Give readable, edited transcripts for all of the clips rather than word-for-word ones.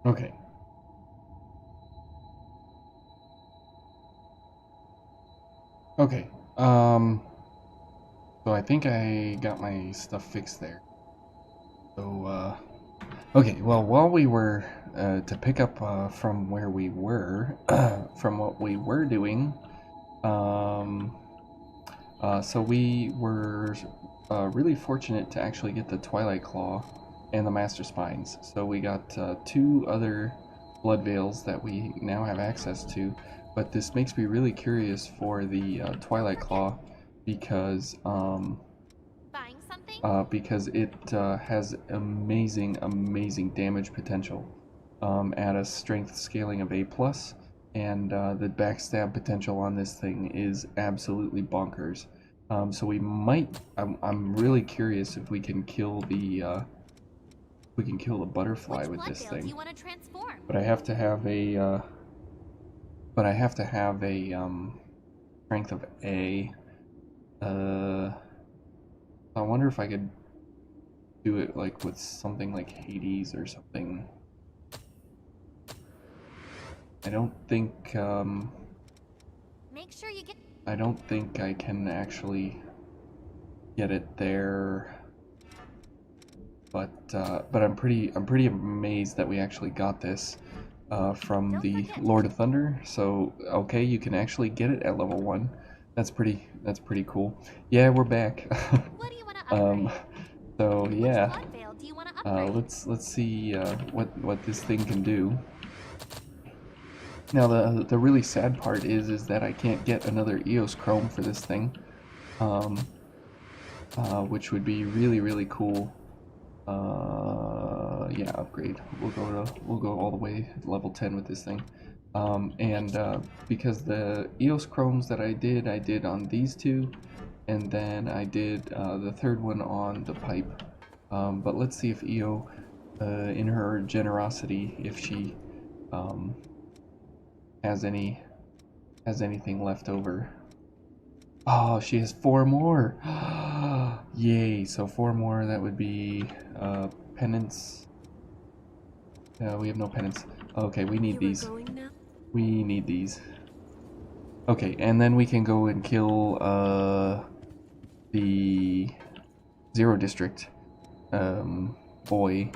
Okay. Okay. So I think I got my stuff fixed there. So, okay, well, while we were, to pick up from where we were, from what we were doing, um, so we were really fortunate to actually get the Twilight Claw and the Master Spines. So we got two other Blood Veils that we now have access to, but this makes me really curious for the Twilight Claw because Buying something? because it has amazing damage potential at a strength scaling of A+, and the backstab potential on this thing is absolutely bonkers. So we might. I'm really curious if we can kill the butterfly Which with blood this veil do thing. you want to transform? But I have to have a. But I have to have a strength of A. I wonder if I could do it like with something like Hades or something. I don't think Make sure you get. I don't think I can actually get it there, but I'm pretty amazed that we actually got this from Don't the forget to. Lord of Thunder. So okay, you can actually get it at level 1. That's pretty cool. Yeah, we're back. What do you want to um, upgrade? so Which yeah, blood veil do you want to upgrade? let's see what this thing can do. Now the really sad part is that I can't get another Eos Chrome for this thing, um, which would be really cool. Yeah, upgrade. We'll go all the way to level 10 with this thing. And because the Eos Chromes that I did on these two, and then I did the third one on the pipe. But let's see if Eo, in her generosity, if she um, has anything left over. Oh, she has 4 more. Yay! So 4 more. That would be penance. We have no penance. Okay, we need these. We need these. Okay, and then we can go and kill the Zero District boy,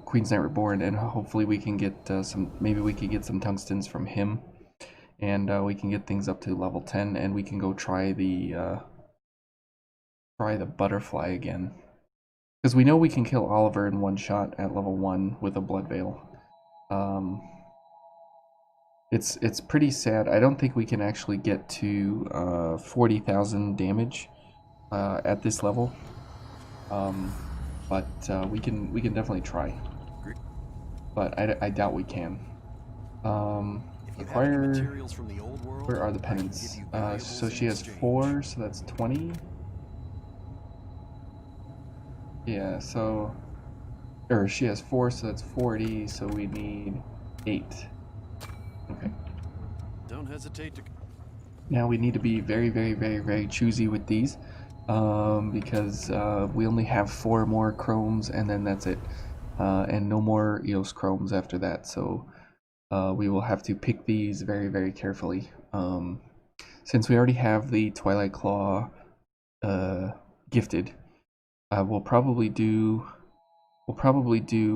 Queen's Knight Reborn, and hopefully we can get some. Maybe we can get some tungstens from him, and we can get things up to level 10, and we can go try the butterfly again. Because we know we can kill Oliver in one shot at level 1 with a Blood Veil. Um, it's pretty sad. I don't think we can actually get to 40,000 damage at this level. But we can definitely try. But I doubt we can. Acquire. Where are the penance? So she has 4, so that's 20. Yeah, so. Or she has 4, so that's 40, so we need 8. Okay. Don't hesitate to. Now we need to be very choosy with these, because we only have 4 more chromes, and then that's it. And no more Eos chromes after that, so we will have to pick these very carefully. Since we already have the Twilight Claw gifted, we'll probably do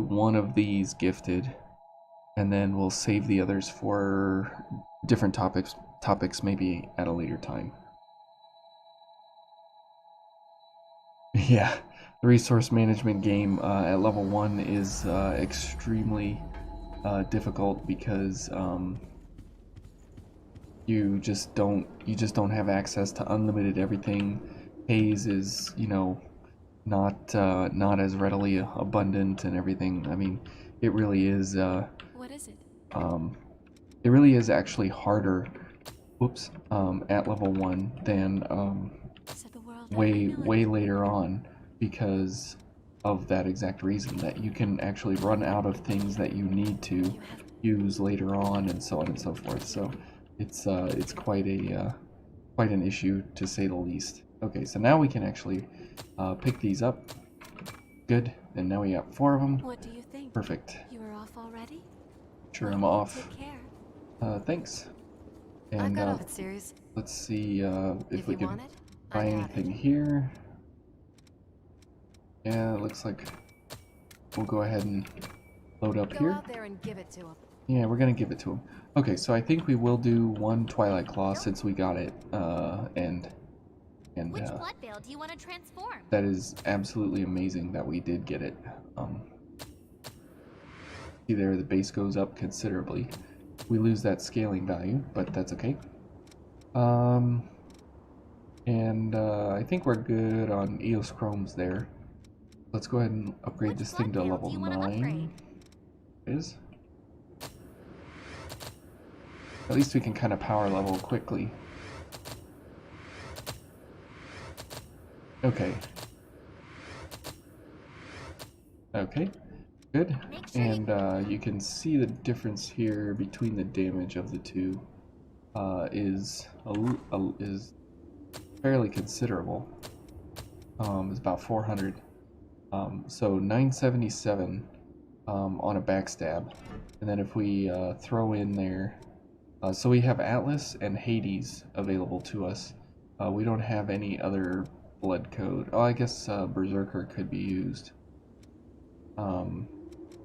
one of these gifted, and then we'll save the others for different topics maybe at a later time. Yeah, the resource management game at level 1 is extremely difficult because you just don't have access to unlimited everything. Haze is, not as readily abundant and everything. I mean, it really is. What is it? It really is actually harder. Whoops. At level 1 than way later on, because of that exact reason, that you can actually run out of things that you need to use later on, and so on and so forth. So it's quite an issue, to say the least. Okay, so now we can actually pick these up. Good. And now we got 4 of them. What do you think? Perfect. You are off already? Sure, I'm off. Take care. Thanks. I've And got a series. let's see if we you can want it, buy I got anything it. here. Yeah, it looks like we'll go ahead and load up Go here. out there and give it to him. Yeah, we're gonna give it to him. Okay, so I think we will do one Twilight Claw since we got it, and Which blood veil do you want to transform? that is absolutely amazing that we did get it. See there, the base goes up considerably. We lose that scaling value, but that's okay. And I think we're good on Eos Chromes there. Let's go ahead and upgrade this thing to level 9. Is. At least we can kind of power level quickly. Okay. Okay, good. And you can see the difference here between the damage of the two is fairly considerable. It's about 400. So 977 on a backstab, and then if we throw in there, so we have Atlas and Hades available to us. We don't have any other blood code. Oh, I guess Berserker could be used.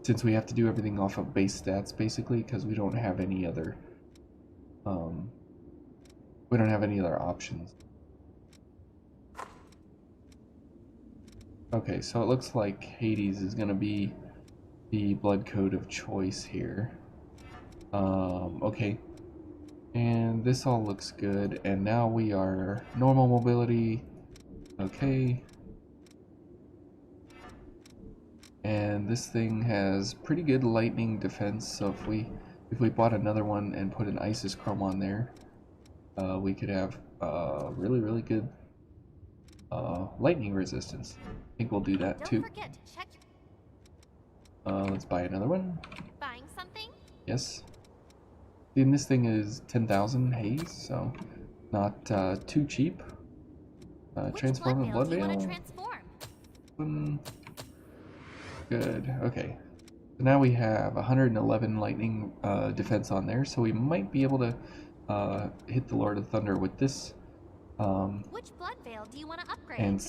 Since we have to do everything off of base stats basically, because we don't have any other options. Okay, so it looks like Hades is gonna be the blood code of choice here. Okay, and this all looks good, and now we are normal mobility. Okay. And this thing has pretty good lightning defense, so if we bought another one and put an Isis Chrome on there, we could have really good lightning resistance. I think we'll do that too. Don't forget to check. Let's buy another one. Buying something? Yes. And this thing is 10,000 haze, so not too cheap. Transform a blood veil. Good. Okay. So now we have 111 lightning defense on there, so we might be able to hit the Lord of Thunder with this. Which blood veil do you want to upgrade? And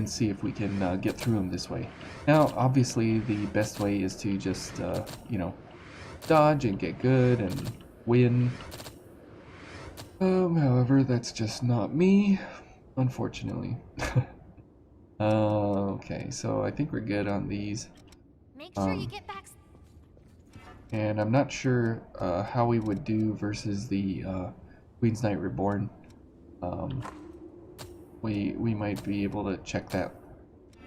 see if we can get through him this way. Now, obviously, the best way is to just you know, dodge and get good and win. However, that's just not me, unfortunately. Okay, so I think we're good on these. Make sure you get back. And I'm not sure how we would do versus the Queen's Knight Reborn. We might be able to check that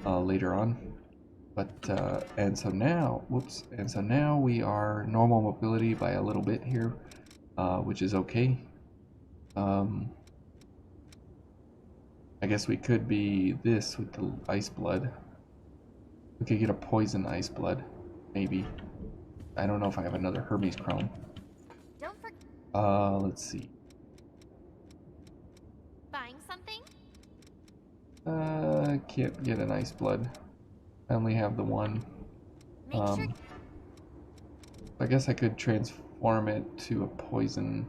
later on. But and so now, whoops, and so now we are normal mobility by a little bit here, which is okay. I guess we could be this with the ice blood. We could get a poison ice blood, maybe. I don't know if I have another Hermes Chrome. Don't forget. Let's see. Buying something? Can't get an ice blood. I only have the one. Make sure. I guess I could transform it to a poison.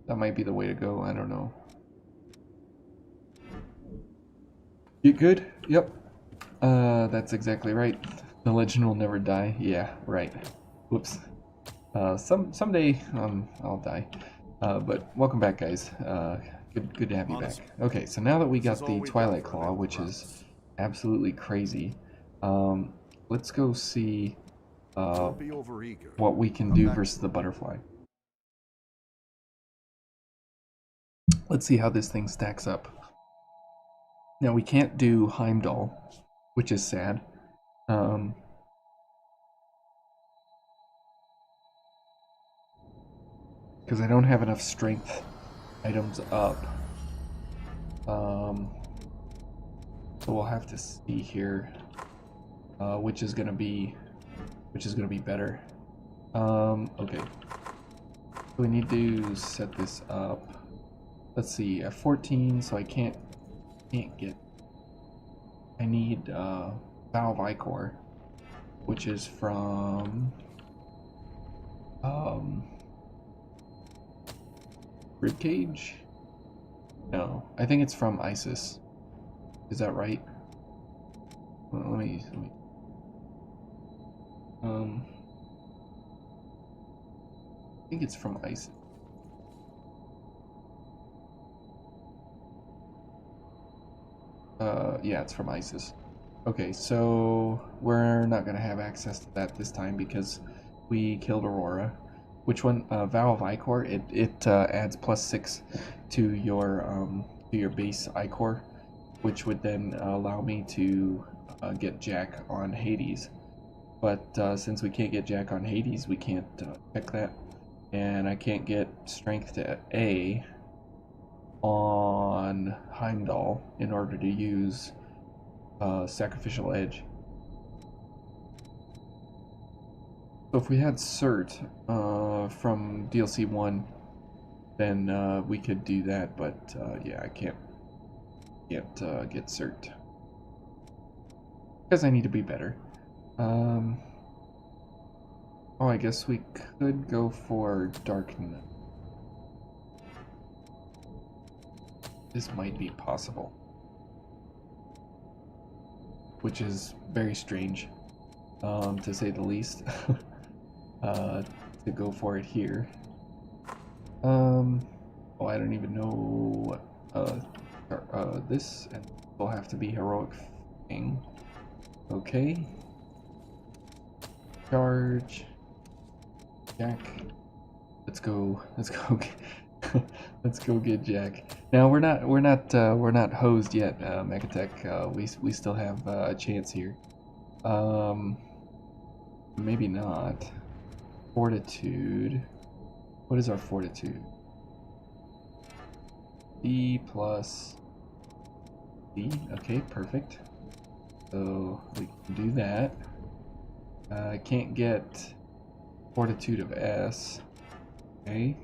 That might be the way to go. I don't know. You good? Yep. That's exactly right. The legend will never die. Yeah, right. Whoops. Someday I'll die. But welcome back, guys. Good to have you back. Okay, so now that we got the Twilight Claw, which is absolutely crazy, let's go see what we can do versus the butterfly. Let's see how this thing stacks up. Now we can't do Heimdall, which is sad. Because I don't have enough strength items up. So we'll have to see here which is gonna be better. Okay. So we need to set this up. Let's see, at 14, so I can't get. I need 5 Valve Icor, which is from Ribcage? No, I think it's from ISIS. Is that right? Well, let me I think it's from ISIS. Yeah, it's from ISIS. Okay, so we're not gonna have access to that this time because we killed Aurora. Which one? Valve Icor. It adds +6 to your base Icor, which would then allow me to get Jack on Hades. But since we can't get Jack on Hades, we can't check that, and I can't get strength to A on Heimdall in order to use Sacrificial Edge. So if we had Cert from DLC 1, then we could do that, but yeah, I can't get Cert because I need to be better. Oh, I guess we could go for Darkness. This might be possible, which is very strange, to say the least, to go for it here. Oh, I don't even know this, and will have to be heroic thing. Okay. Charge. Jack. Let's go. Let's go. Let's go get Jack. Now we're not hosed yet, Mechatech. We still have a chance here. Maybe not. Fortitude. What is our fortitude? D plus D. Okay, perfect. So we can do that. I can't get fortitude of S. Okay.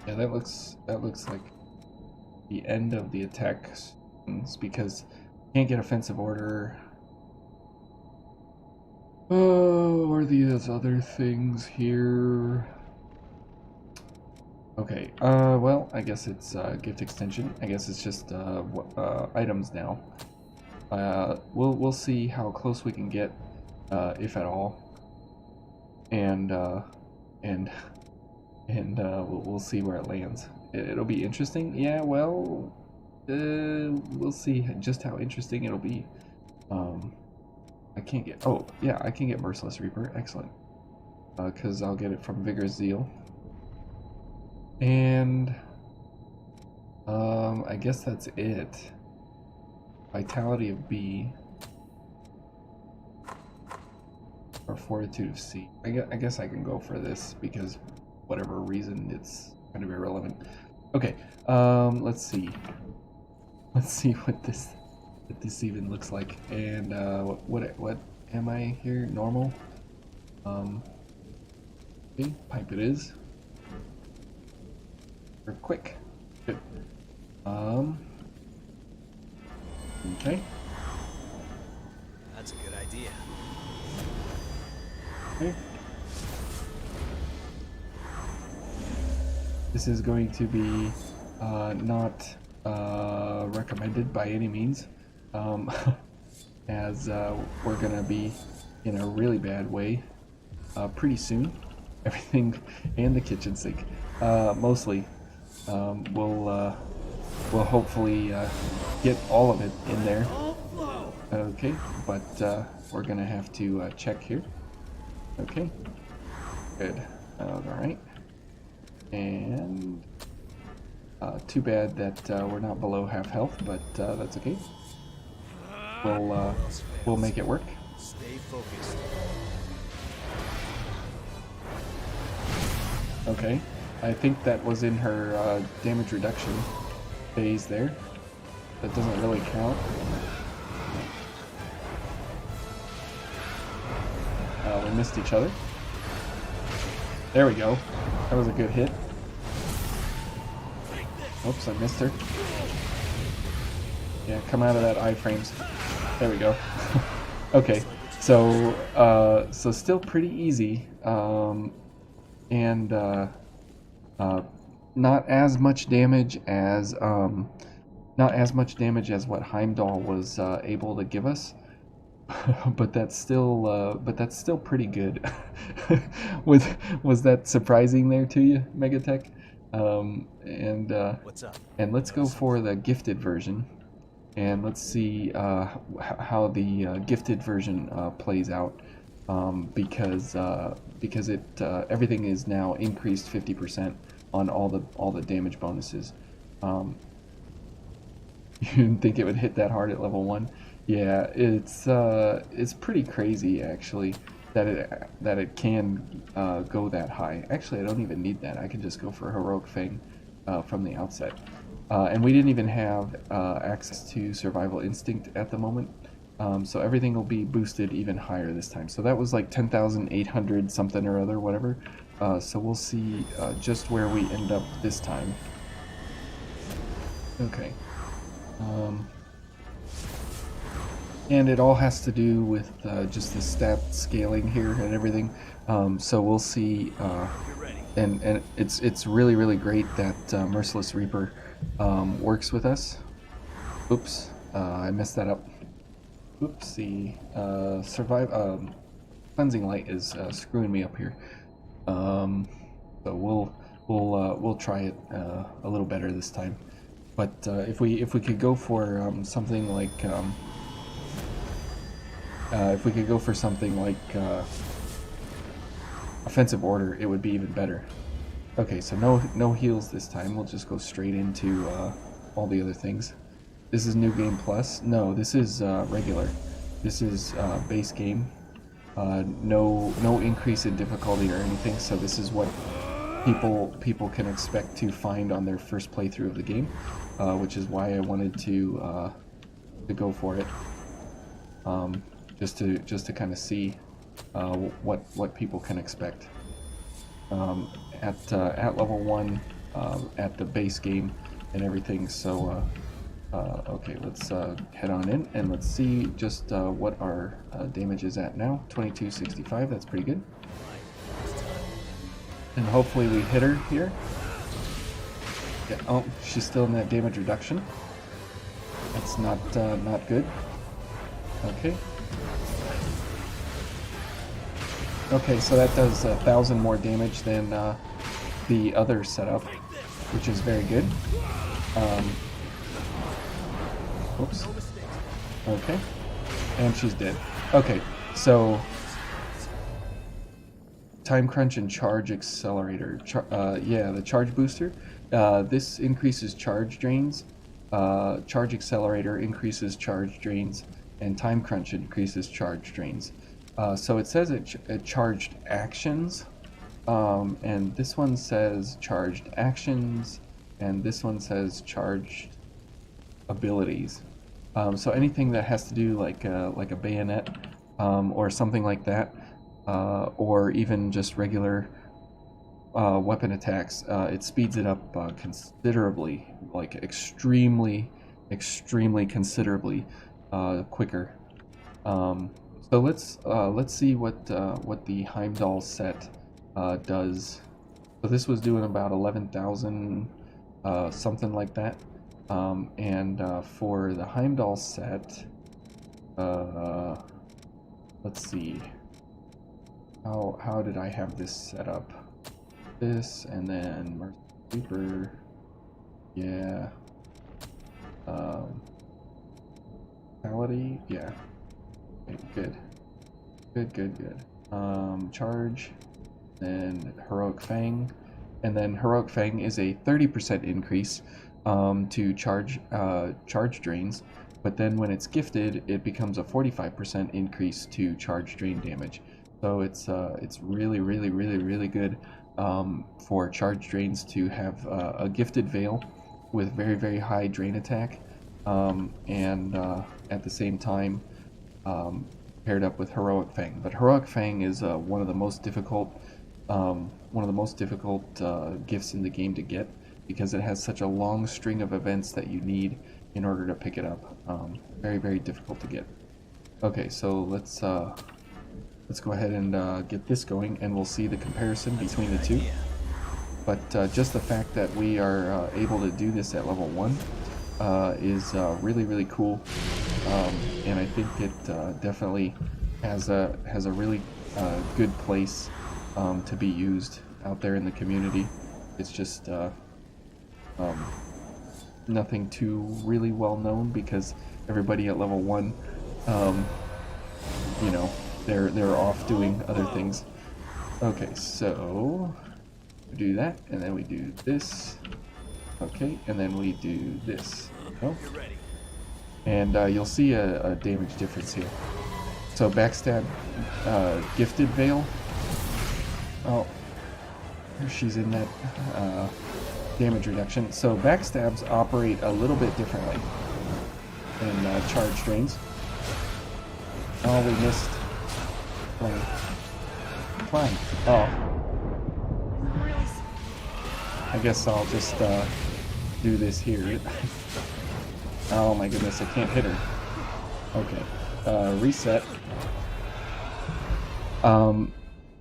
Yeah, that looks like the end of the attack because can't get offensive order. Oh, are these other things here? Okay, well, I guess it's gift extension. I guess it's just items now. We'll see how close we can get, if at all, and we'll see where it lands. It'll be interesting. Yeah, well, we'll see just how interesting it'll be. I can't get. Oh, yeah, I can get Merciless Reaper. Excellent. Because I'll get it from Vigorous Zeal. And I guess that's it. Vitality of B or Fortitude of C. I guess I can go for this because whatever reason it's kind of irrelevant. Okay, let's see. Let's see what this even looks like. And what am I here? Normal. Okay, pipe it is. Or quick. Good. Okay. That's a good idea. Okay. This is going to be not recommended by any means, as we're gonna be in a really bad way pretty soon. Everything and the kitchen sink, mostly. We'll hopefully get all of it in there. Okay, but we're gonna have to check here. Okay, good. All right, and too bad that we're not below half health, but that's okay. We'll make it work. Stay focused. Okay, I think that was in her damage reduction phase there. That doesn't really count. We missed each other. There we go. That was a good hit. Oops, I missed her. Yeah, come out of that iframes. There we go. Okay, so so still pretty easy, and not as much damage as not as much damage as what Heimdall was able to give us, but that's still pretty good. was was that surprising there to you, Megatech? What's up? And let's go for the gifted version, and let's see how the gifted version plays out, because it everything is now increased 50% on all the damage bonuses. Um, you didn't think it would hit that hard at level 1? Yeah, it's pretty crazy actually that it can go that high. Actually, I don't even need that. I can just go for Heroic Fang from the outset. And we didn't even have access to Survival Instinct at the moment, so everything will be boosted even higher this time. So that was like 10,800 something or other, whatever. So we'll see just where we end up this time. Okay. And it all has to do with just the stat scaling here and everything. So we'll see. And it's really great that Merciless Reaper works with us. Oops, I messed that up. Oopsie. Cleansing Light is screwing me up here. So we'll try it a little better this time. But if we could go for something like Offensive Order, it would be even better. Okay, so no heals this time. We'll just go straight into all the other things. This is New Game Plus. No, this is regular. This is base game. No increase in difficulty or anything. So this is what people can expect to find on their first playthrough of the game, which is why I wanted to go for it. Just to kind of see what people can expect at level 1, at the base game and everything. So okay, let's head on in and let's see just what our damage is at now. 2265. That's pretty good. And hopefully we hit her here. Yeah, oh, she's still in that damage reduction. That's not good. Okay. Okay, so that does 1,000 more damage than the other setup, which is very good. Oops. Okay. And she's dead. Okay, so Time Crunch and Charge Accelerator. Yeah, the Charge Booster. This increases charge drains. Charge Accelerator increases charge drains, and Time Crunch increases charge drains. So it says it charged actions, and this one says charged actions, and this one says charged abilities. So anything that has to do like a bayonet or something like that, or even just regular weapon attacks, it speeds it up considerably, like extremely considerably quicker. So let's see what the Heimdall set does. So this was doing about 11,000 something like that, and for the Heimdall set, let's see, how did I have this set up? This and then Merciless Reaper, yeah, Vitality, yeah. Okay, good. Charge, then Heroic Fang, and then Heroic Fang is a 30% increase to charge drains, but then when it's gifted, it becomes a 45% increase to charge drain damage. So it's really good for charge drains to have a gifted Veil with very high drain attack, and at the same time paired up with Heroic Fang. But Heroic Fang is one of the most difficult gifts in the game to get, because it has such a long string of events that you need in order to pick it up. Very, very difficult to get. Okay, so let's go ahead and get this going, and we'll see the comparison between the two. But just the fact that we are able to do this at level 1 is really, really cool, and I think it definitely has a really good place to be used out there in the community. It's just nothing too really well known because everybody at level 1, you know, they're off doing other things. Okay, so we do that, and then we do this. Okay, and then we do this. Oh. And you'll see a damage difference here. So backstab, gifted veil. Oh, she's in that damage reduction. So backstabs operate a little bit differently than charge drains. Oh, we missed. Flying. Oh. I guess I'll just do this here. Oh my goodness, I can't hit her. Okay. Reset.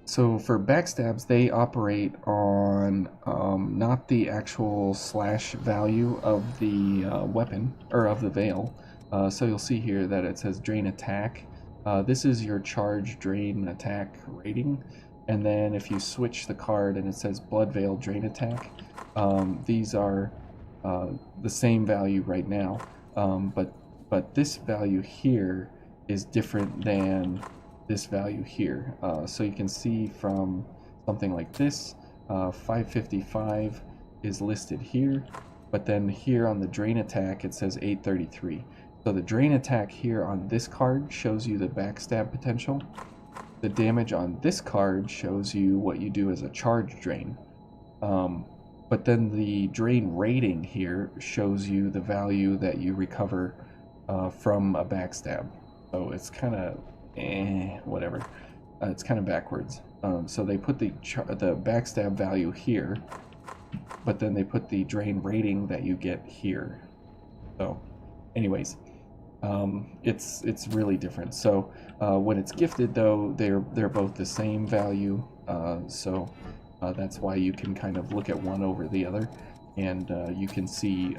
So for backstabs, they operate on not the actual slash value of the weapon, or of the veil. So you'll see here that it says drain attack. This is your charge drain attack rating. And then if you switch the card and it says blood veil drain attack, these are the same value right now. But this value here is different than this value here. So you can see from something like this, 555 is listed here, but then here on the drain attack it says 833. So the drain attack here on this card shows you the backstab potential. The damage on this card shows you what you do as a charge drain. But then the drain rating here shows you the value that you recover from a backstab. So it's kind of whatever. It's kind of backwards. So they put the backstab value here, but then they put the drain rating that you get here. So, anyways, it's really different. So when it's gifted, though, they're both the same value. So that's why you can kind of look at one over the other, and you can see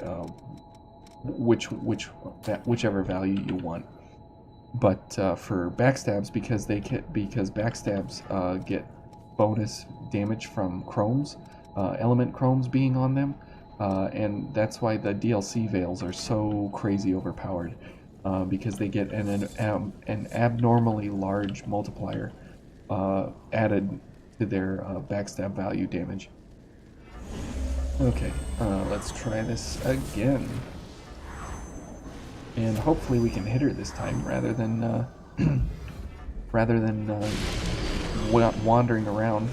whichever value you want. But for backstabs, because backstabs get bonus damage from chromes, element chromes being on them, and that's why the DLC veils are so crazy overpowered, because they get an abnormally large multiplier added to their backstab value damage. Okay, let's try this again. And hopefully we can hit her this time rather than wandering around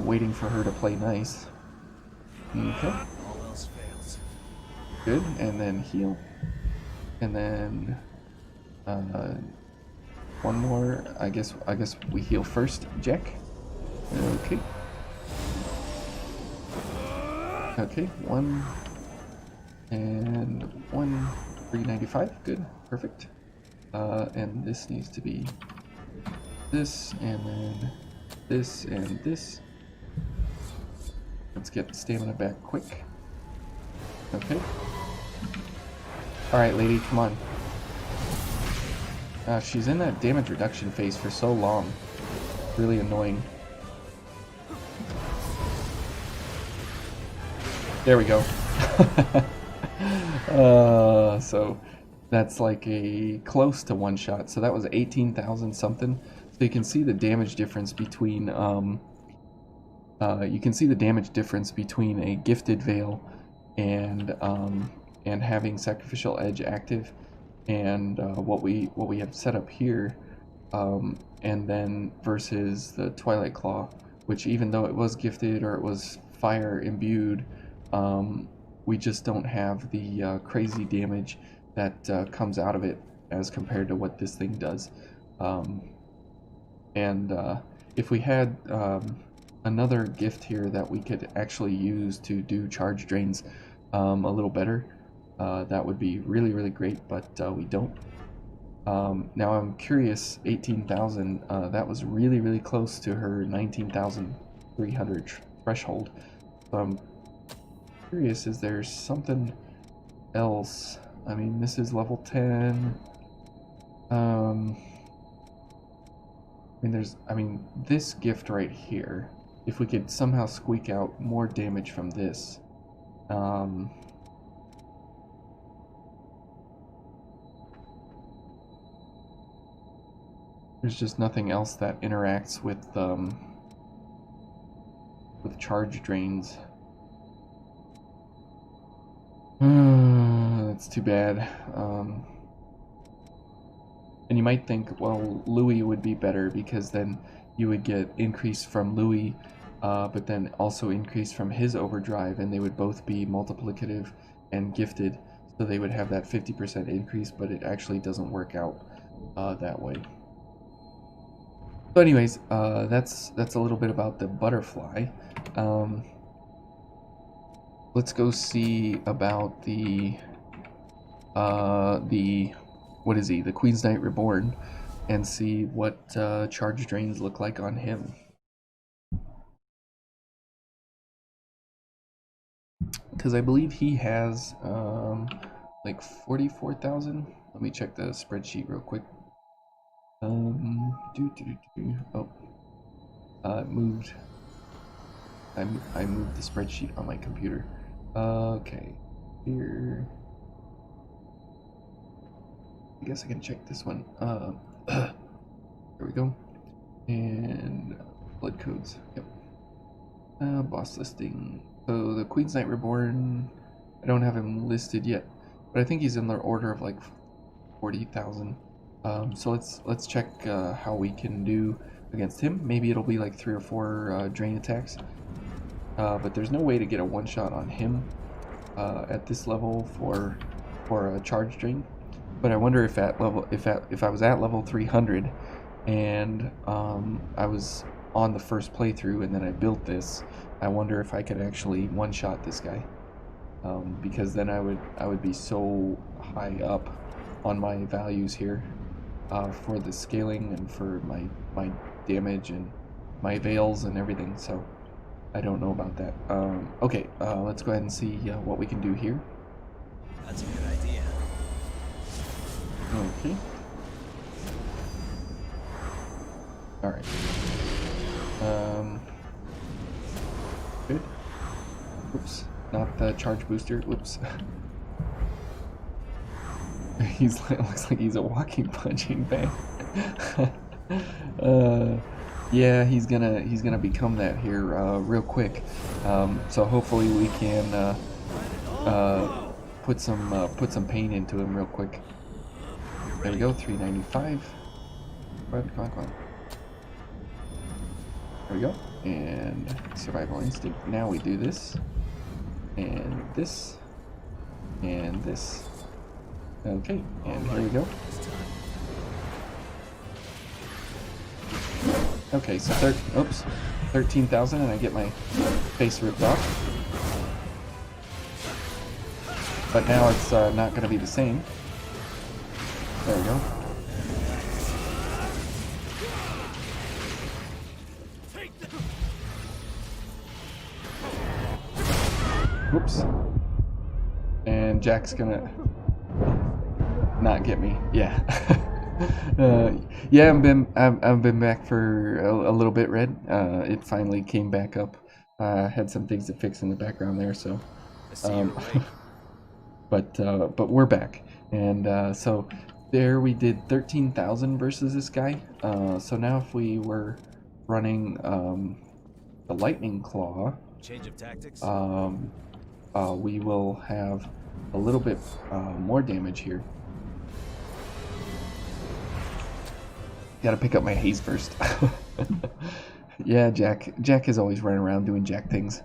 waiting for her to play nice. Okay. Good, and then heal. And then one more. I guess we heal first, Jack. Okay. Okay, one and one. 395, good, perfect. And this needs to be this, and then this, and this. Let's get stamina back quick. Okay. Alright, lady, come on. She's in that damage reduction phase for so long. Really annoying. There we go. So that's like a close to one shot. So that was 18,000 something. So you can see the damage difference between a gifted veil and having sacrificial edge active, and what we have set up here, and then versus the Twilight Claw, which even though it was gifted or it was fire imbued, we just don't have the crazy damage that comes out of it as compared to what this thing does. If we had another gift here that we could actually use to do charge drains a little better, that would be really, really great, but we don't. Now I'm curious, 18,000, that was really, really close to her 19,300 threshold. So I'm curious, is there something else? I mean, this is level 10. I mean, this gift right here, if we could somehow squeak out more damage from this, there's just nothing else that interacts with charge drains. That's too bad. And you might think, well, Louis would be better because then you would get increase from Louis, but then also increase from his overdrive, and they would both be multiplicative and gifted, so they would have that 50% increase, but it actually doesn't work out that way. So anyways, that's a little bit about the butterfly. Let's go see about the what is he? The Queen's Knight Reborn, and see what charge drains look like on him. Because I believe he has like 44,000. Let me check the spreadsheet real quick. Oh, it moved. I moved the spreadsheet on my computer. Okay, here. I guess I can check this one. There we go. And blood codes. Yep. Boss listing. So the Queen's Knight Reborn, I don't have him listed yet, but I think he's in the order of like 40,000. So let's check how we can do against him. Maybe it'll be like 3 or 4 drain attacks. But there's no way to get a one-shot on him at this level for a charge drain. But I wonder if at level if I was at level 300 and I was on the first playthrough and then I built this, I wonder if I could actually one-shot this guy, because then I would be so high up on my values here for the scaling and for my damage and my veils and everything. So I don't know about that. Okay, let's go ahead and see what we can do here. That's a good idea. Okay. Alright. Good. Oops. Not the charge booster. Oops. It looks like he's a walking punching bag. Yeah, he's gonna become that here real quick. So hopefully we can put some pain into him real quick. There we go, 395. Come on. There we go. And survival instinct. Now we do this. And this. And this. Okay, and here we go. Okay, so 13,000 and I get my face ripped off. But now it's not going to be the same. There we go. Whoops. And Jack's gonna not get me. Yeah. Yeah, I've been back for a little bit, Red. It finally came back up. Had some things to fix in the background there, so. But we're back, and so there we did 13,000 versus this guy. So now if we were running the lightning claw, change of tactics. we will have a little bit more damage here. Gotta pick up my haze first. Yeah, Jack is always running around doing Jack things.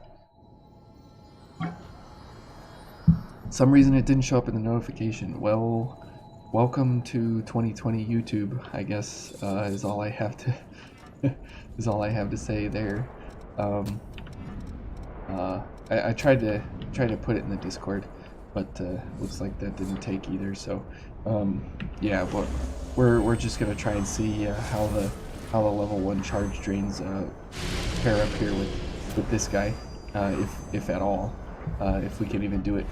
Some reason it didn't show up in the notification. Well, welcome to 2020 YouTube, I guess, is all I have to say there. I tried to put it in the Discord. but looks like that didn't take either. So yeah, but we're just gonna try and see how the level 1 charge drains pair up here with this guy, if at all, if we can even do it.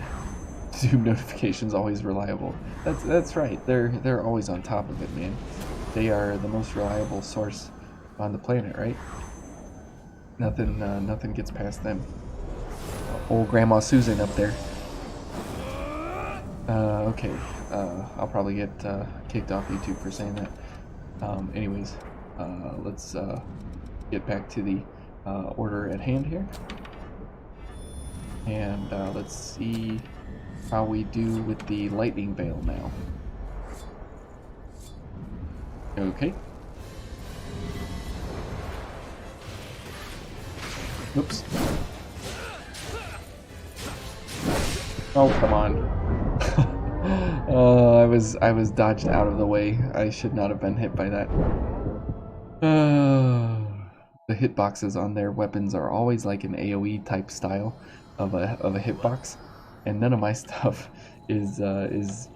Zoom notifications always reliable. That's right. They're always on top of it, man. They are the most reliable source on the planet, right? Nothing gets past them. Old Grandma Susan up there. Okay. I'll probably get kicked off YouTube for saying that. Anyways, let's get back to the order at hand here, and let's see how we do with the lightning veil now. Okay. Oops. Oh, come on. I was dodged out of the way. I should not have been hit by that. The hitboxes on their weapons are always like an AoE type style of a hitbox, and none of my stuff is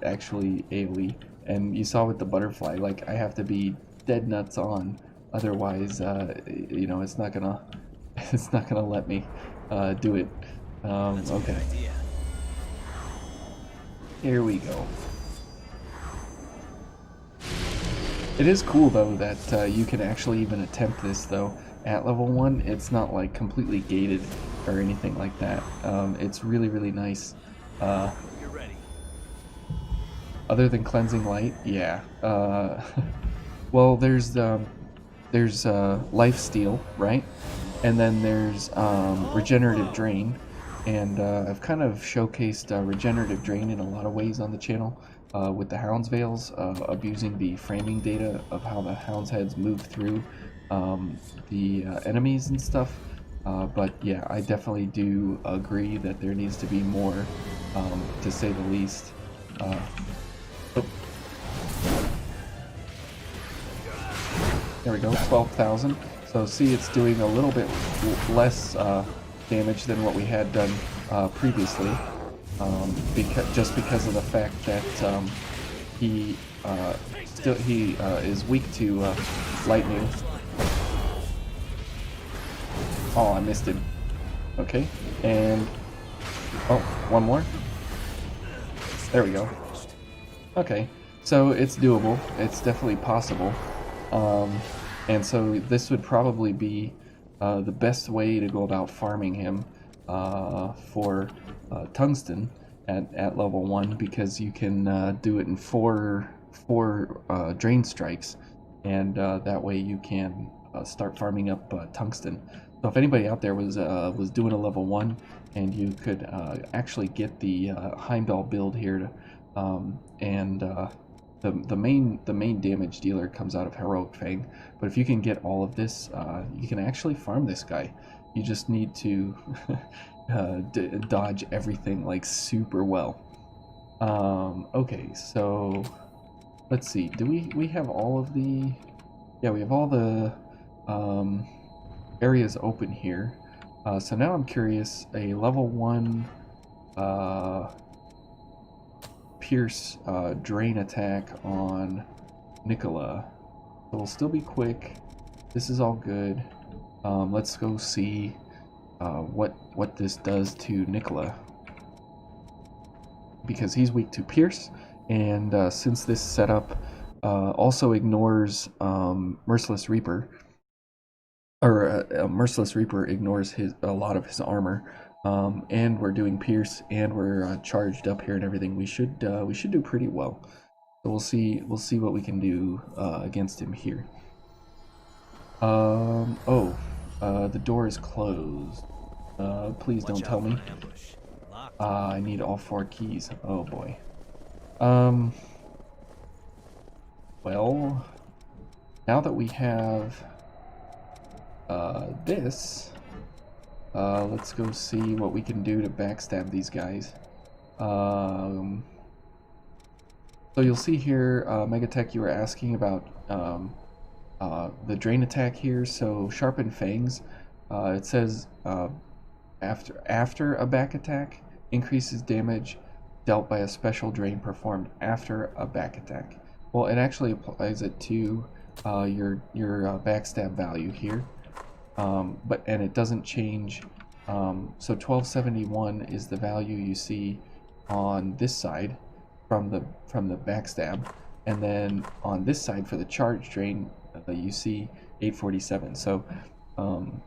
actually AoE. And you saw with the butterfly, like I have to be dead nuts on, otherwise, you know, it's not gonna let me do it. Okay. Here we go. It is cool though that you can actually even attempt this though at level 1. It's not like completely gated or anything like that. It's really nice. You're ready. Other than cleansing light, yeah. Well, there's life steal, right? And then there's regenerative drain. And I've kind of showcased regenerative drain in a lot of ways on the channel with the Hound's Veils, abusing the framing data of how the Hound's heads move through the enemies and stuff. But yeah, I definitely do agree that there needs to be more, to say the least. There we go, 12,000. So see, it's doing a little bit less damage than what we had done previously, because of the fact that he is weak to lightning. Oh, I missed him. Okay, and oh, one more. There we go. Okay, so it's doable. It's definitely possible, and so this would probably be the best way to go about farming him for tungsten at level 1, because you can do it in four drain strikes, and that way you can start farming up tungsten. So if anybody out there was doing a level 1 and you could actually get the Heimdall build here to, and the main damage dealer comes out of Heroic Fang, but if you can get all of this, you can actually farm this guy. You just need to dodge everything like super well. Okay, so let's see. Do we have all of the? Yeah, we have all the areas open here. So now I'm curious. A level 1 Pierce drain attack on Nicola. So we'll still be quick. This is all good. Let's go see what this does to Nicola, because he's weak to Pierce, and since this setup also ignores Merciless Reaper, or Merciless Reaper ignores a lot of his armor, and we're doing Pierce, and we're charged up here and everything, we should do pretty well. So we'll see what we can do against him here. The door is closed. Please don't tell me. I need all 4 keys. Oh boy. Well, now that we have this, let's go see what we can do to backstab these guys. So you'll see here, Megatech, you were asking about the drain attack here. So Sharpened Fangs, it says after a back attack, increases damage dealt by a special drain performed after a back attack. Well, it actually applies it to your backstab value here, and it doesn't change. So 1271 is the value you see on this side from the backstab, and then on this side for the charge drain you see 847. So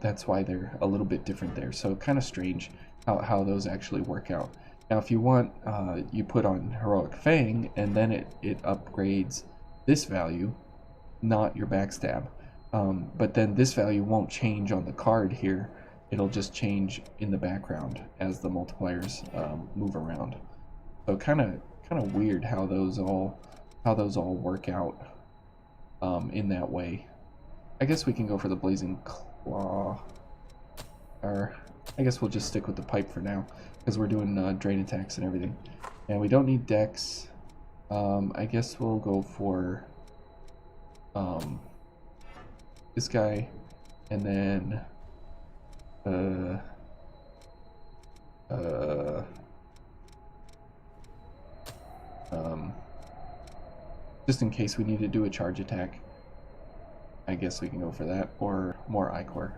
that's why they're a little bit different there. So kind of strange how those actually work out. Now if you want, you put on Heroic Fang, and then it upgrades this value, not your backstab. But then this value won't change on the card here. It'll just change in the background as the multipliers move around. So kind of weird how those all work out in that way. I guess we can go for the Blazing Claw, or I guess we'll just stick with the pipe for now because we're doing drain attacks and everything, and we don't need Dex. I guess we'll go for this guy, and then just in case we need to do a charge attack, I guess we can go for that, or more Ichor.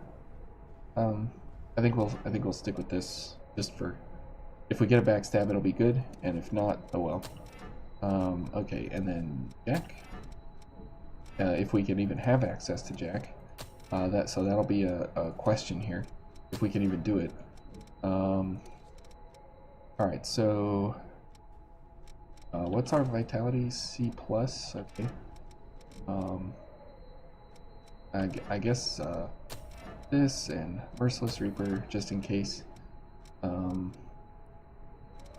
I think we'll stick with this just for, if we get a backstab it'll be good, and if not, oh well. Okay, and then Jack. If we can even have access to Jack, so that'll be a question here, if we can even do it. All right, so what's our vitality? C plus. Okay. I guess this and Merciless Reaper just in case.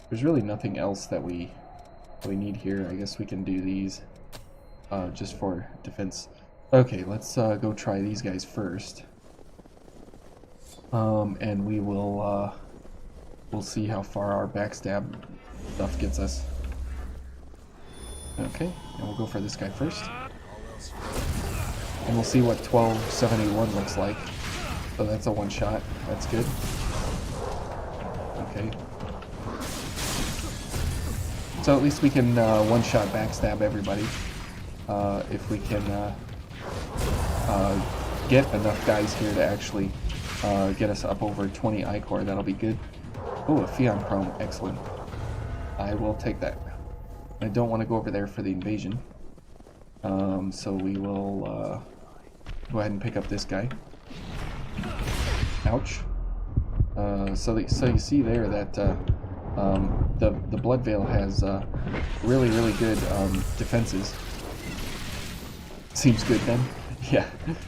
There's really nothing else that we need here. I guess we can do these just for defense. Okay, let's go try these guys first, and we'll see how far our backstab stuff gets us. Okay, and we'll go for this guy first, and we'll see what 1271 looks like. So that's a one shot. That's good. Okay. So at least we can one shot backstab everybody. If we can get enough guys here to actually get us up over 20 Ichor, that'll be good. Oh, a Fion Chrome, excellent. I will take that. I don't want to go over there for the invasion, so we will go ahead and pick up this guy. Ouch. So you see there that the Blood Veil has really good defenses. Seems good then. Yeah.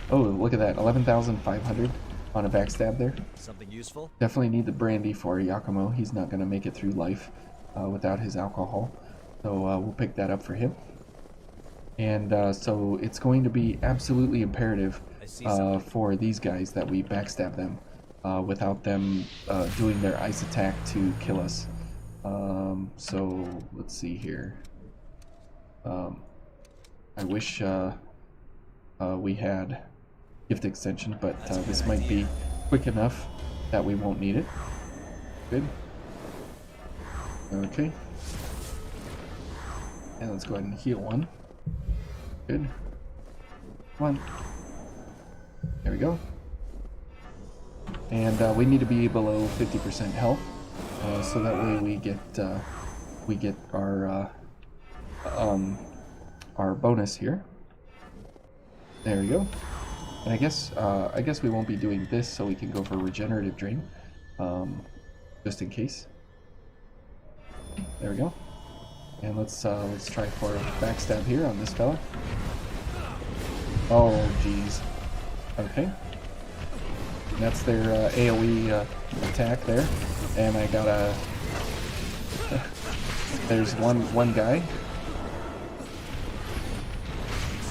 Oh, look at that, 11,500 on a backstab there. Something useful? Definitely need the brandy for Yakumo. He's not going to make it through life without his alcohol. So we'll pick that up for him. And so it's going to be absolutely imperative for these guys that we backstab them without them doing their ice attack to kill us. So let's see here. I wish we had gift extension, but this might be quick enough that we won't need it. Good. Okay. And let's go ahead and heal one. Good. Come on. There we go. And we need to be below 50% health, so that way we get our bonus here. There we go. And I guess we won't be doing this, so we can go for regenerative drain, just in case. There we go. And let's try for a backstab here on this fella. Oh geez. Okay. And that's their AOE attack there, and I got a. There's one guy.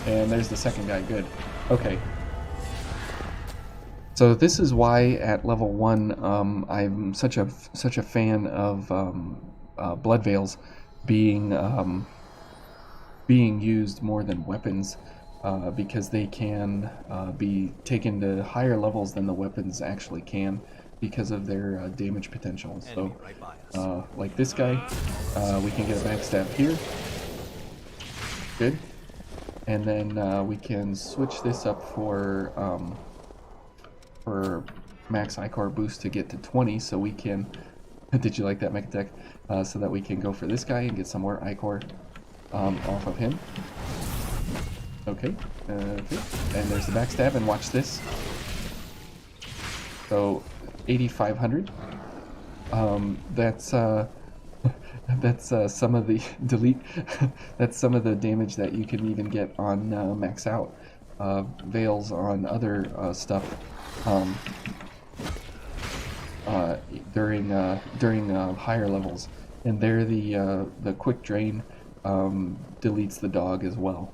And there's the second guy. Good. Okay. So this is why at level 1 I'm such a fan of Blood Veils being used more than weapons, because they can be taken to higher levels than the weapons actually can. because of their damage potential. Enemy So, right by us. like this guy, we can get a backstab here. Good. And then we can switch this up for max Icor boost to get to 20, so we can... Did you like that mech deck? So that we can go for this guy and get some more Icor off of him. Okay. Okay. And there's the backstab, and watch this. So 8,500. That's that's some of the delete. That's some of the damage that you can even get on max out veils on other stuff during higher levels, and there the quick drain deletes the dog as well.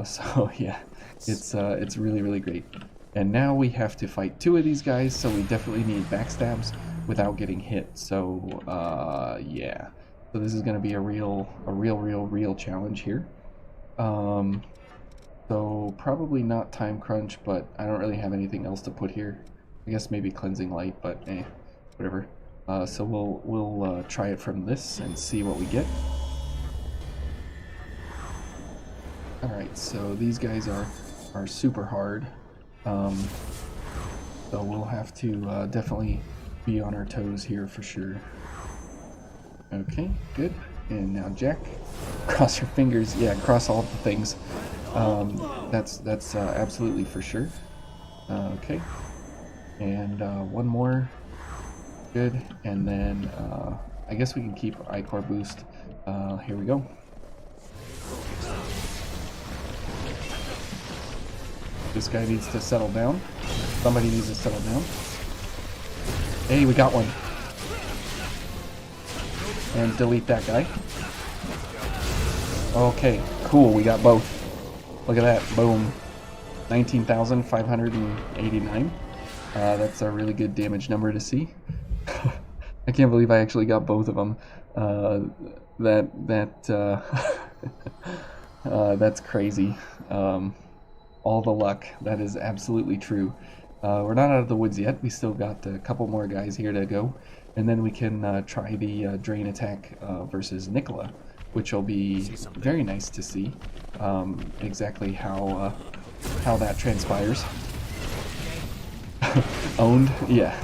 So yeah, it's really great. And now we have to fight 2 of these guys, so we definitely need backstabs without getting hit. So yeah, so this is going to be a real challenge here. So probably not time crunch, but I don't really have anything else to put here. I guess maybe cleansing light, but whatever. So we'll try it from this and see what we get. All right, so these guys are super hard. So we'll have to definitely be on our toes here for sure. Okay, good. And now Jack, cross your fingers. Yeah, cross all the things. That's absolutely for sure. Okay, and one more. Good, and then I guess we can keep Icor boost. Here we go. This guy needs to settle down. Somebody needs to settle down. Hey, we got one. And delete that guy. Okay, cool, we got both. Look at that, boom. 19,589. That's a really good damage number to see. I can't believe I actually got both of them. That's crazy. All the luck. That is absolutely true. We're not out of the woods yet. We still got a couple more guys here to go. And then we can try the drain attack versus Nicola, which will be very nice to see exactly how that transpires. Owned? Yeah.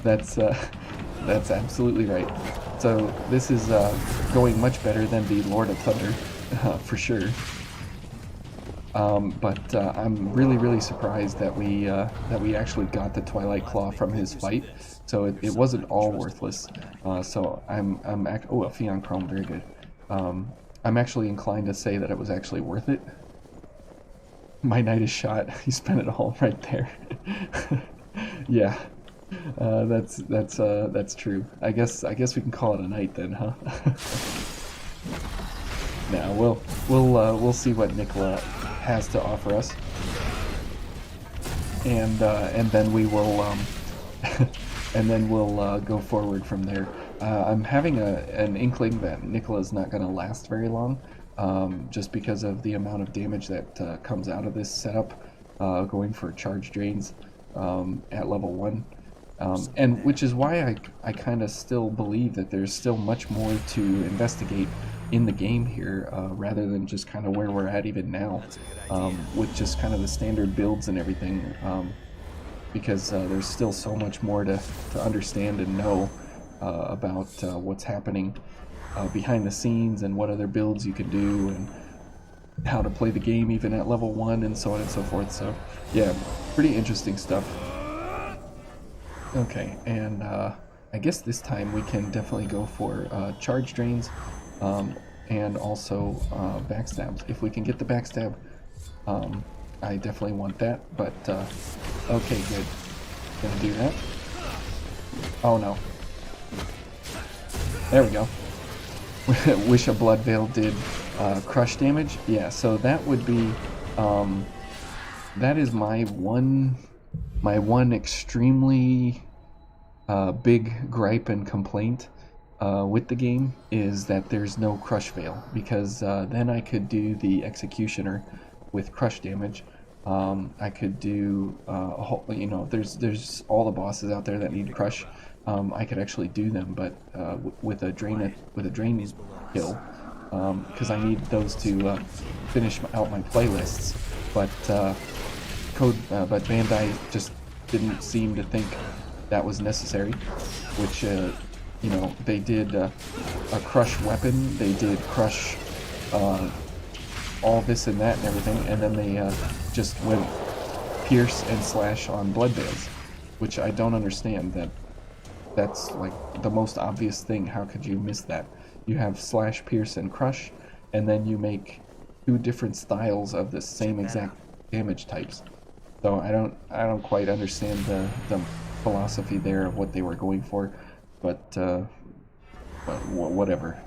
That's absolutely right. So this is going much better than the Lord of Thunder, for sure. But I'm really surprised that we actually got the Twilight Claw from his fight. So it wasn't all worthless. So oh, a Pheon Chrome, very good. I'm actually inclined to say that it was actually worth it. My knight is shot. He spent it all right there. Yeah, that's true. I guess we can call it a night then, huh? Now we'll see what Nicola has to offer us, and then we will and then we'll go forward from there. I'm having an inkling that Nicola's not going to last very long, just because of the amount of damage that comes out of this setup, going for charge drains at level 1. And which is why I kind of still believe that there's still much more to investigate in the game here, rather than just kind of where we're at even now, with just kind of the standard builds and everything, because there's still so much more to understand and know about what's happening behind the scenes, and what other builds you can do, and how to play the game even at level 1, and so on and so forth. So yeah, pretty interesting stuff. Okay, and I guess this time we can definitely go for charge drains, and also backstabs. If we can get the backstab, I definitely want that, but okay, good. Gonna do that. Oh no. There we go. Wish a Blood Veil did crush damage. Yeah, so that would be, that is my one extremely big gripe and complaint with the game, is that there's no crush veil, because then I could do the Executioner with crush damage, I could do a whole, you know, there's all the bosses out there that need crush. I could actually do them, but with a drain kill, because I need those to finish out my playlists. But but Bandai just didn't seem to think that was necessary, which you know, they did a crush weapon, they did crush all this and that and everything, and then they just went pierce and slash on blood veils, which I don't understand. That's like the most obvious thing. How could you miss that? You have slash, pierce, and crush, and then you make two different styles of the same exact damage types. So I don't quite understand the philosophy there of what they were going for, but whatever.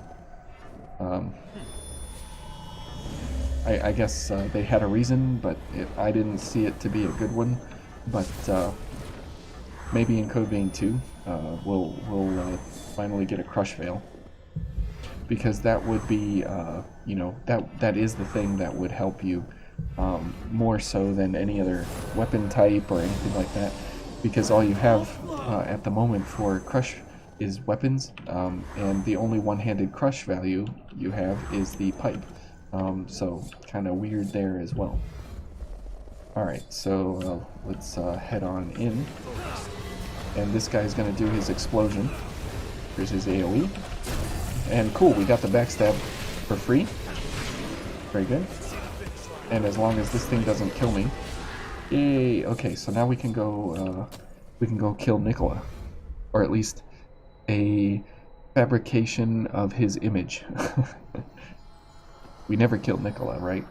I guess they had a reason, but I didn't see it to be a good one. But maybe in Code Vein 2, we'll finally get a crush veil, because that would be you know, that is the thing that would help you more so than any other weapon type or anything like that, because all you have at the moment for crush is weapons, and the only one-handed crush value you have is the pipe. So kind of weird there as well. Alright, so let's head on in. And this guy's going to do his explosion. Here's his AoE. And cool, we got the backstab for free. Very good. And as long as this thing doesn't kill me. Yay! Okay, so now we can go kill Nicola. Or at least a fabrication of his image. We never killed Nicola, right?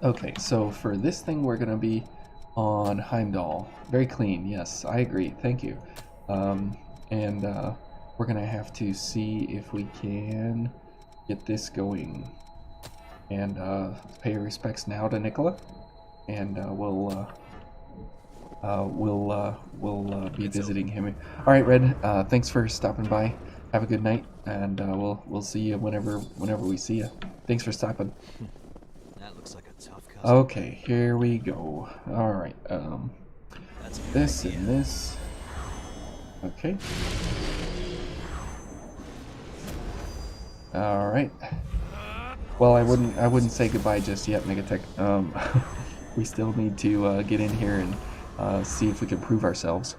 Okay, so for this thing we're gonna be on Heimdall. Very clean, yes, I agree, thank you. And we're gonna have to see if we can get this going. And pay respects now to Nicola. And we'll be visiting him. Alright, Red, thanks for stopping by. Have a good night, and we'll see you whenever we see you. Thanks for stopping. That looks like a tough customer. Okay, here we go. All right. That's a good This idea. and this. Okay. All right. Well, I wouldn't say goodbye just yet, Megatech. We still need to get in here and see if we can prove ourselves.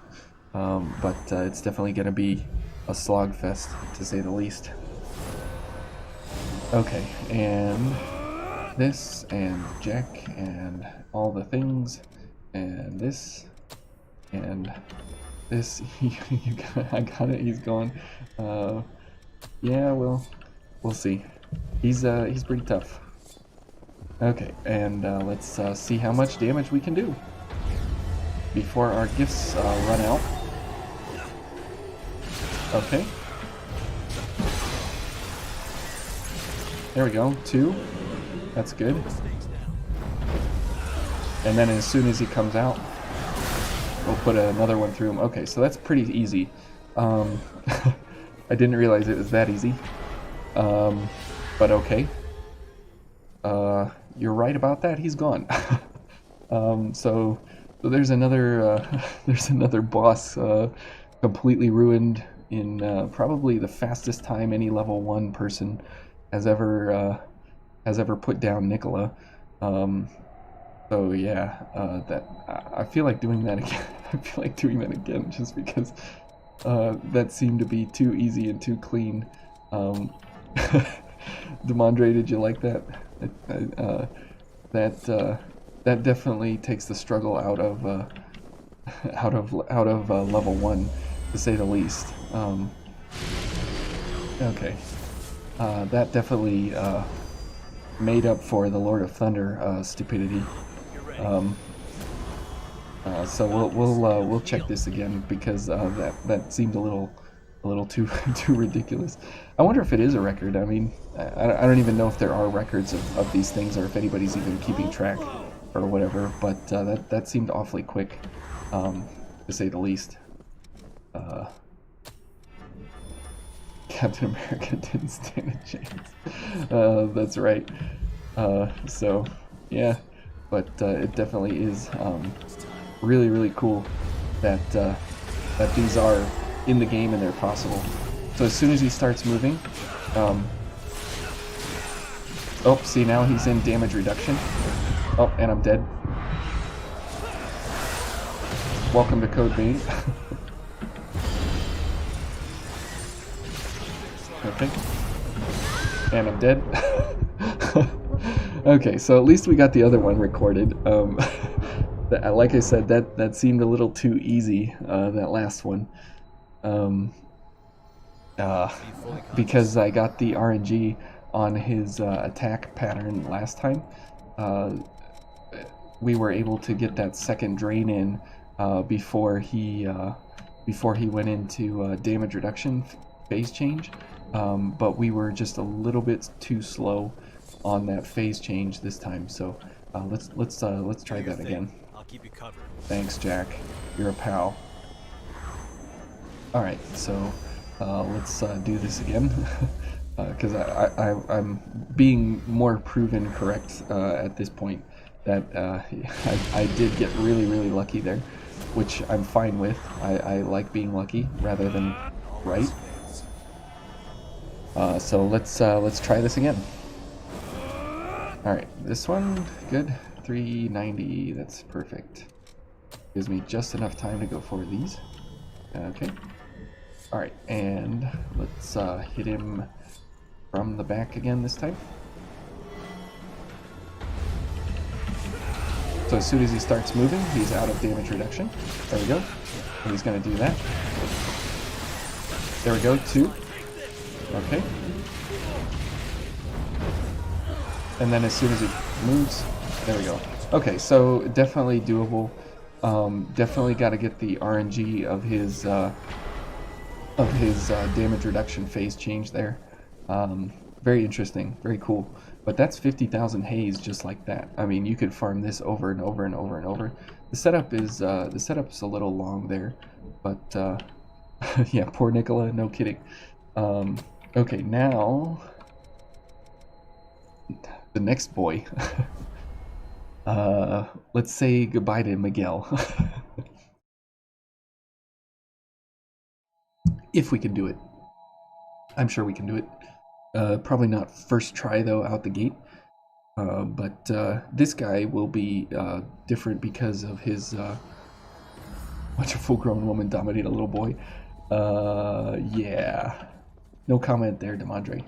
But it's definitely gonna be a slog fest, to say the least. Okay, and this, and Jack, and all the things, and this, and this. I got it. He's gone. Yeah, well, we'll see. He's pretty tough. Okay, and let's see how much damage we can do before our gifts run out. Okay. There we go. 2. That's good. And then as soon as he comes out, we'll put another one through him. Okay, so that's pretty easy. I didn't realize it was that easy. But okay. You're right about that. He's gone. So there's another boss completely ruined in probably the fastest time any level 1 person has ever put down Nicola. So yeah, I feel like doing that again. I feel like doing that again just because that seemed to be too easy and too clean. Demondre, did you like that? That definitely takes the struggle out of level 1, to say the least. Okay, that definitely made up for the Lord of Thunder stupidity. So we'll check this again, because that seemed a little too ridiculous. I wonder if it is a record. I mean, I don't even know if there are records of these things, or if anybody's even keeping track or whatever. But that seemed awfully quick, to say the least. Captain America didn't stand a chance. That's right. So yeah, but it definitely is really, really cool that that these are in the game and they're possible. So as soon as he starts moving, oh, see, now he's in damage reduction. Oh, and I'm dead. Welcome to Code Vein. Okay. And I'm dead. Okay, so at least we got the other one recorded. Like I said, that seemed a little too easy, that last one. Because I got the RNG on his attack pattern last time. We were able to get that second drain in before he went into damage reduction phase change, but we were just a little bit too slow on that phase change this time. So let's try that again. I'll keep you covered. Thanks, Jack. You're a pal. All right, so let's do this again. Because I'm being more proven correct at this point that I did get really, really lucky there, which I'm fine with. I like being lucky rather than right. So let's try this again. All right, this one, good. 390, that's perfect. Gives me just enough time to go for these. Okay. All right, and let's hit him from the back again this time. So as soon as he starts moving, he's out of damage reduction. There we go. And he's going to do that. There we go, 2. Okay. And then as soon as he moves, there we go. Okay, so definitely doable. Definitely got to get the RNG of his damage reduction phase change there. Very interesting, very cool. But that's 50,000 haze just like that. I mean, you could farm this over and over and over and over. The setup's a little long there, but yeah, poor Nicola, no kidding. Okay, now the next boy. Let's say goodbye to Miguel. If we can do it. I'm sure we can do it. Probably not first try though out the gate. But this guy will be different because of his watch a full-grown woman dominate a little boy. Yeah. No comment there, Demandre.